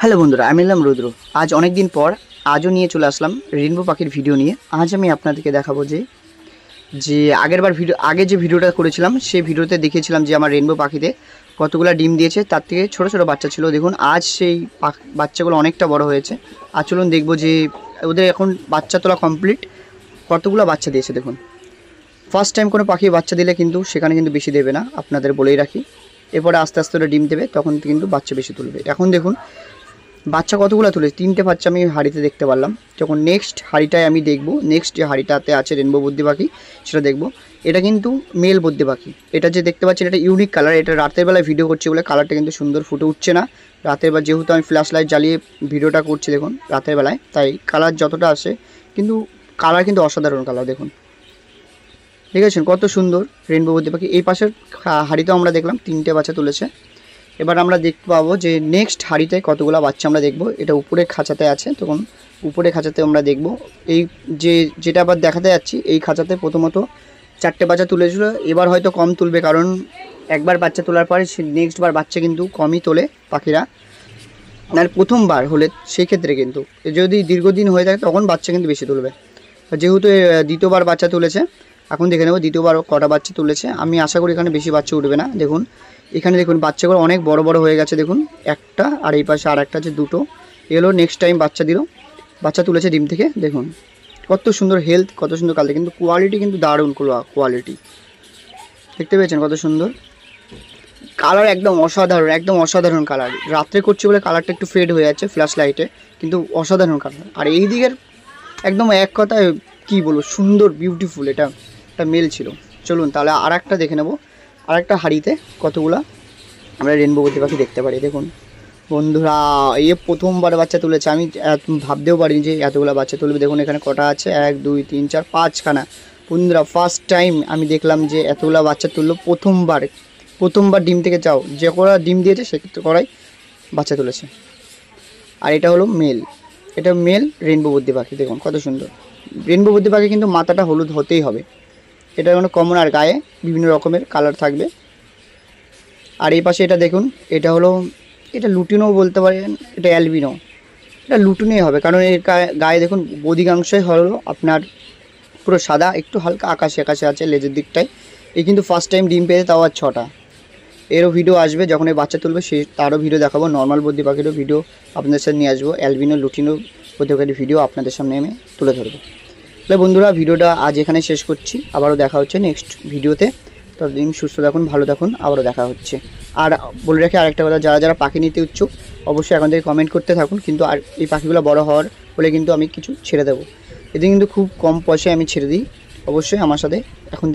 Hello বন্ধুরা, আমি এলাম রুদ্র। আজ অনেক দিন পর আজও নিয়ে চলে আসলাম রেইনবো পাখির ভিডিও নিয়ে। আজ আমি আপনাদেরকে দেখাবো যে যে আগে যে ভিডিওটা করেছিলাম সেই ভিডিওতে দেখিয়েছিলাম যে আমার রেইনবো পাখিতে কতগুলো ডিম দিয়েছে, তার থেকে ছোট ছোট বাচ্চা ছিল। দেখুন আজ সেই বাচ্চাগুলো অনেকটা বড় হয়েছে। আর চলুন দেখবো যে ওদের এখন বাচ্চা তোলা কমপ্লিট, কতগুলো বাচ্চা দিয়েছে। দেখুন ফার্স্ট টাইম কোনো পাখি বাচ্চা দিলে কিন্তু সেখানে কিন্তু বেশি দেবে না, আপনাদের বলেই রাখি। এরপরে আস্তে আস্তে ওরা ডিম দেবে, তখন কিন্তু বাচ্চা বেশি তুলবে। এখন দেখুন বাচ্চা কতগুলো তুলে, 3টে বাচ্চা আমি হাঁড়িতে দেখতে পারলাম। যখন নেক্সট হাঁড়িটায় আমি দেখব, নেক্সট যে হাঁড়িটাতে আছে রেনবো বুদ্ধি পাখি সেটা দেখব। এটা কিন্তু মেল বুদ্ধি পাখি। এটা যে দেখতে পাচ্ছেন এটা ইউনিক কালার। এটা রাতের বেলায় ভিডিও করছি বলে কালারটা কিন্তু সুন্দর ফুটে উঠছে না। রাতের বেলা যেহেতু আমি ফ্ল্যাশ লাইট জ্বালিয়ে ভিডিওটা করছি দেখুন রাতের বেলায়, তাই কালার যতটা আসে কিন্তু কালার কিন্তু অসাধারণ কালার। দেখুন ঠিক আছে, কত সুন্দর রেনবো বুদ্ধি পাখি। এই পাশের হাঁড়িতেও আমরা দেখলাম 3টে বাচ্চা তুলেছে। এবার আমরা দেখতে পাবো যে নেক্সট হাঁড়িতে কতগুলো বাচ্চা আমরা দেখব। এটা উপরে খাঁচাতে আছে, তখন উপরে খাঁচাতে আমরা দেখব। এই যেটা আবার দেখাতে যাচ্ছি, এই খাঁচাতে প্রথমত 4টে বাচ্চা তুলেছিল। এবার হয়তো কম তুলবে, কারণ একবার বাচ্চা তোলার পরে নেক্সট বার বাচ্চা কিন্তু কমই তোলে পাখিরা। আর প্রথমবার হলে সেই ক্ষেত্রে কিন্তু যদি দীর্ঘদিন হয়ে থাকে তখন বাচ্চা কিন্তু বেশি তুলবে। যেহেতু দ্বিতীয়বার বাচ্চা তুলেছে, এখন দেখে নেব দ্বিতীয়বার কটা বাচ্চা তুলেছে। আমি আশা করি এখানে বেশি বাচ্চা উঠবে না। দেখুন এখানে দেখুন বাচ্চাগুলো অনেক বড় বড় হয়ে গেছে। দেখুন একটা, আর এই পাশে আর একটা আছে, দুটো। এগুলো নেক্সট টাইম বাচ্চা দিল, বাচ্চা তুলেছে ডিম থেকে। দেখুন কত সুন্দর হেলথ, কত সুন্দর কালার, কিন্তু কোয়ালিটি কিন্তু দারুণ কোয়ালিটি। দেখতে পেয়েছেন কত সুন্দর কালার, একদম অসাধারণ, একদম অসাধারণ কালার। রাত্রে করছি বলে কালারটা একটু ফেড হয়ে যাচ্ছে ফ্ল্যাশ লাইটে, কিন্তু অসাধারণ কালার। আর এই দিকের একদম এক কথায় কী বলবো, সুন্দর বিউটিফুল। এটা একটা মেল ছিল। চলুন তাহলে আর একটা দেখে নেব। আর একটা হাঁড়িতে কতগুলা আমরা রেনবো বুদ্ধি পাখি দেখতে পারি। দেখুন বন্ধুরা, এই প্রথমবার বাচ্চা তুলেছে। আমি ভাবতেও পারিনি যে এতগুলো বাচ্চা তুলবে। দেখুন এখানে কটা আছে, 1 2 3 4 5খানা। বন্ধুরা ফার্স্ট টাইম আমি দেখলাম যে এতগুলো বাচ্চা তুললো প্রথমবার ডিম থেকে চাও যে করা ডিম দিয়েছে সেক্ষেত্রে করাই বাচ্চা তুলেছে। আর এটা হলো মেল, এটা মেল রেনবো বুদ্ধি পাখি। দেখুন কত সুন্দর রেনবো বুদ্ধি পাখি, কিন্তু মাথাটা হলুদ হতেই হবে। এটা মানে কমন, আর গায়ে বিভিন্ন রকমের কালার থাকবে। আর এই পাশে এটা দেখুন, এটা হলো, এটা লুটিনো বলতে পারেন, এটা অ্যালবিনো। এটা লুটিনোই হবে, কারণ এর গায়ে দেখুন অধিকাংশই হলো আপনার পুরো সাদা, একটু হালকা আকাশে আকাশে আছে লেজের দিকটায়। এই কিন্তু ফার্স্ট টাইম ডিম পেয়েছে, তাও আর 6টা। এরও ভিডিও আসবে যখন এই বাচ্চা তুলবে, তারও ভিডিও দেখাবো। নর্মাল বুদ্ধি পাখিরও ভিডিও আপনাদের সাথে নিয়ে আসবো। অ্যালবিনো লুটিনো বুদ্ধি পাখির ভিডিও আপনাদের সামনে আমি তুলে ধরবো। তাহলে বন্ধুরা ভিডিওটা আজ এখানে শেষ করছি, আবারও দেখা হচ্ছে নেক্সট ভিডিওতে। ততদিন সুস্থ থাকুন, ভালো থাকুন, আবারও দেখা হচ্ছে। আর বলে রাখি আরেকটা কথা, যারা যারা পাখি নিতে ইচ্ছুক অবশ্যই এখন থেকে কমেন্ট করতে থাকুন। কিন্তু আর এই পাখিগুলো বড় হওয়ার বলে কিন্তু আমি কিছু ছেড়ে দেবো। এতে কিন্তু খুব কম পয়সায় আমি ছেড়ে দিই। অবশ্যই আমার সাথে এখন